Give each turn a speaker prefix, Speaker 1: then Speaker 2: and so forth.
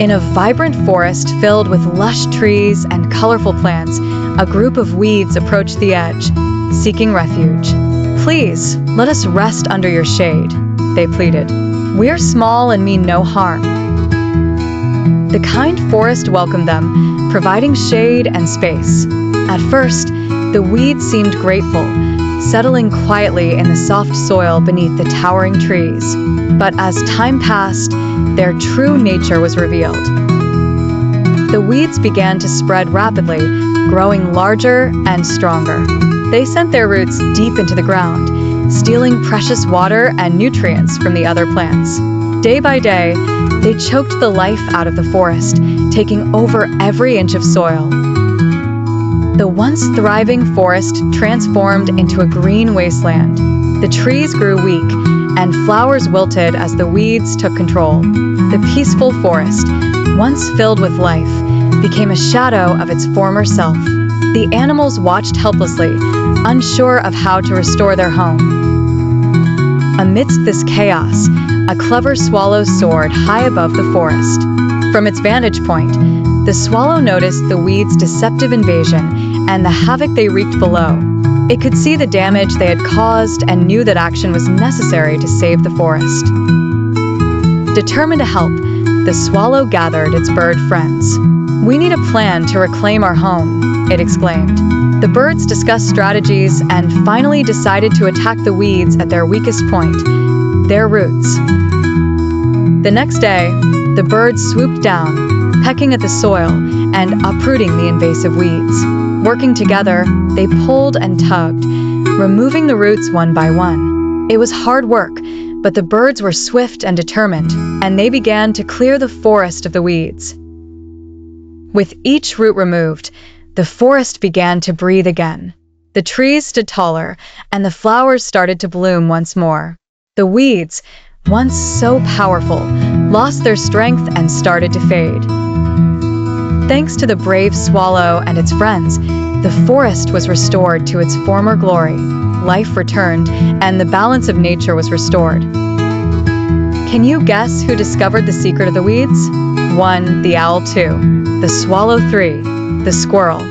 Speaker 1: In a vibrant forest filled with lush trees and colorful plants, a group of weeds approached the edge, seeking refuge. "Please, let us rest under your shade," they pleaded. "We're small and mean no harm." The kind forest welcomed them, providing shade and space. At first, the weeds seemed grateful, settling quietly in the soft soil beneath the towering trees. But as time passed, their true nature was revealed. The weeds began to spread rapidly, growing larger and stronger. They sent their roots deep into the ground, stealing precious water and nutrients from the other plants. Day by day, they choked the life out of the forest, taking over every inch of soil. The once thriving forest transformed into a green wasteland. The trees grew weak, and flowers wilted as the weeds took control. The peaceful forest, once filled with life, became a shadow of its former self. The animals watched helplessly, unsure of how to restore their home. Amidst this chaos, a clever swallow soared high above the forest. From its vantage point, the swallow noticed the weeds' deceptive invasion and the havoc they wreaked below. It could see the damage they had caused and knew that action was necessary to save the forest. Determined to help, the swallow gathered its bird friends. "We need a plan to reclaim our home," it exclaimed. The birds discussed strategies and finally decided to attack the weeds at their weakest point, their roots. The next day, the birds swooped down, pecking at the soil and uprooting the invasive weeds. Working together, they pulled and tugged, removing the roots one by one. It was hard work, but the birds were swift and determined, and they began to clear the forest of the weeds. With each root removed, the forest began to breathe again. The trees stood taller, and the flowers started to bloom once more. The weeds, once so powerful, lost their strength and started to fade. Thanks to the brave swallow and its friends, the forest was restored to its former glory. Life returned, and the balance of nature was restored. Can you guess who discovered the secret of the weeds? 1. The owl. 2. The swallow. 3. The squirrel.